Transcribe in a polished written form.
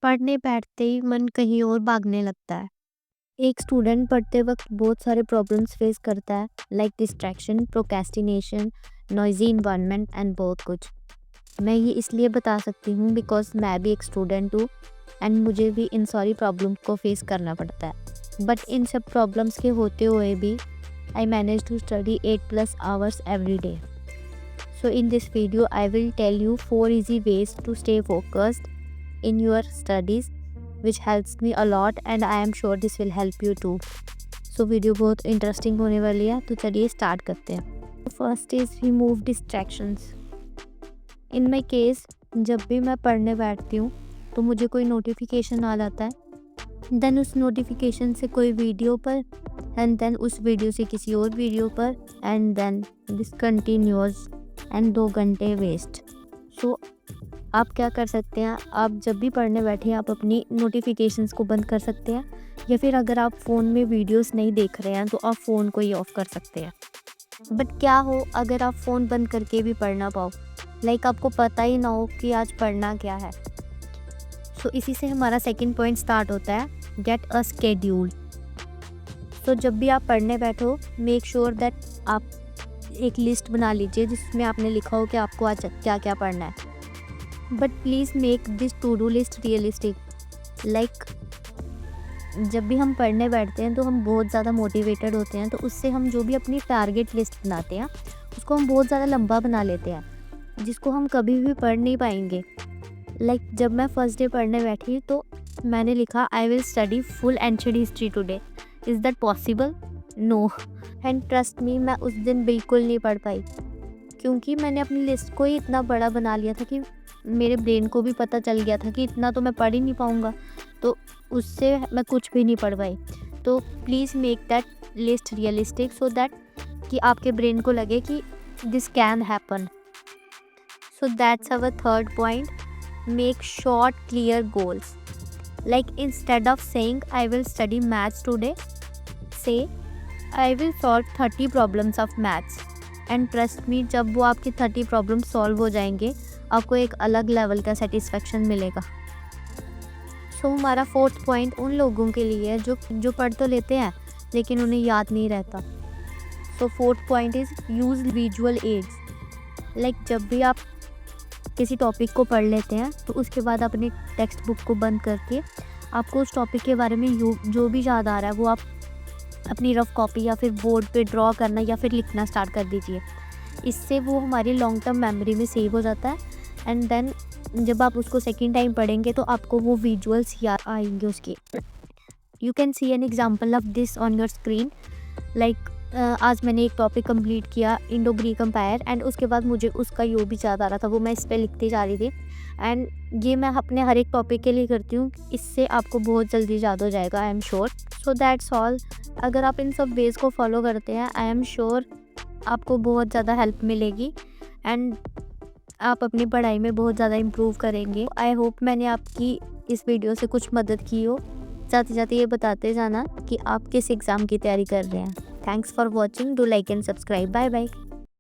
पढ़ने बैठते ही मन कहीं और भागने लगता है। एक स्टूडेंट पढ़ते वक्त बहुत सारे प्रॉब्लम्स फेस करता है, like distraction, procrastination, noisy environment and बहुत कुछ। मैं ये इसलिए बता सकती हूँ बिकॉज मैं भी एक स्टूडेंट हूँ एंड मुझे भी इन सारी प्रॉब्लम को फेस करना पड़ता है। बट इन सब प्रॉब्लम्स के होते हुए भी I manage to study 8+ hours every day. So in this video I will tell you 4 easy ways to stay focused in your studies which helps me a lot and I am sure this will help you too. So video बहुत interesting होने वाली है, तो चलिए start करते हैं। First is remove distractions. In my case जब भी मैं पढ़ने बैठती हूँ तो मुझे कोई नोटिफिकेशन आ जाता है, देन उस नोटिफिकेशन से कोई वीडियो पर एंड देन उस वीडियो से किसी और वीडियो पर and then this continuous and 2 घंटे वेस्ट। सो आप क्या कर सकते हैं, आप जब भी पढ़ने बैठे आप अपनी नोटिफिकेशंस को बंद कर सकते हैं, या फिर अगर आप फ़ोन में वीडियोस नहीं देख रहे हैं तो आप फ़ोन को ही ऑफ़ कर सकते हैं। बट क्या हो अगर आप फ़ोन बंद करके भी पढ़ ना पाओ, लाइक आपको पता ही ना हो कि आज पढ़ना क्या है। सो इसी से हमारा सेकंड पॉइंट स्टार्ट होता है, गेट अ स्केड्यूल। सो जब भी आप पढ़ने बैठो मेक श्योर दैट आप एक लिस्ट बना लीजिए जिसमें आपने लिखा हो कि आपको आज क्या क्या पढ़ना है। But please make this to do list realistic. Like जब भी हम पढ़ने बैठते हैं तो हम बहुत ज़्यादा मोटिवेटेड होते हैं, तो उससे हम जो भी अपनी टारगेट लिस्ट बनाते हैं उसको हम बहुत ज़्यादा लंबा बना लेते हैं, जिसको हम कभी भी पढ़ नहीं पाएंगे। लाइक जब मैं फर्स्ट डे पढ़ने बैठी तो मैंने लिखा I will study full ancient history today. Is that possible? No. And trust me, मैं उस दिन बिल्कुल नहीं पढ़ पाई, क्योंकि मैंने अपनी लिस्ट को ही इतना बड़ा बना लिया था कि मेरे ब्रेन को भी पता चल गया था कि इतना तो मैं पढ़ ही नहीं पाऊँगा, तो उससे मैं कुछ भी नहीं पढ़ पाई। तो please make that list realistic so that कि आपके ब्रेन को लगे कि this can happen. So that's our third point, make short clear goals. Like instead of saying I will study maths today, say I will solve 30 problems of maths. And trust me, जब वो आपकी 30 problem solve हो जाएंगे आपको एक अलग level का satisfaction मिलेगा। सो हमारा फोर्थ पॉइंट उन लोगों के लिए है जो पढ़ तो लेते हैं लेकिन उन्हें याद नहीं रहता। So fourth point is use visual aids. Like जब भी आप किसी टॉपिक को पढ़ लेते हैं तो उसके बाद अपनी टेक्स्ट बुक को बंद करके आपको उस टॉपिक के बारे में जो भी याद आ रहा है वो आप अपनी रफ कॉपी या फिर बोर्ड पे ड्रॉ करना या फिर लिखना स्टार्ट कर दीजिए। इससे वो हमारी लॉन्ग टर्म मेमोरी में सेव हो जाता है एंड देन जब आप उसको सेकेंड टाइम पढ़ेंगे तो आपको वो विजुअल्स याद आएंगे उसके। You can see an example of this on your screen. Like आज मैंने एक टॉपिक कंप्लीट किया, इंडो ग्रीक एम्पायर, एंड उसके बाद मुझे उसका जो भी याद आ रहा था वो मैं इस पर लिखती जा रही थी। एंड ये मैं अपने हर एक टॉपिक के लिए करती हूँ, इससे आपको बहुत जल्दी याद हो जाएगा, I am sure. So that's all. अगर आप इन सब वेज़ को फॉलो करते हैं आई एम श्योर आपको बहुत ज़्यादा हेल्प मिलेगी एंड आप अपनी पढ़ाई में बहुत ज़्यादा इम्प्रूव करेंगे। आई होप मैंने आपकी इस वीडियो से कुछ मदद की हो। जाते जाते ये बताते जाना कि आप किस एग्ज़ाम की तैयारी कर रहे हैं। Thanks for watching, do like and subscribe. Bye bye.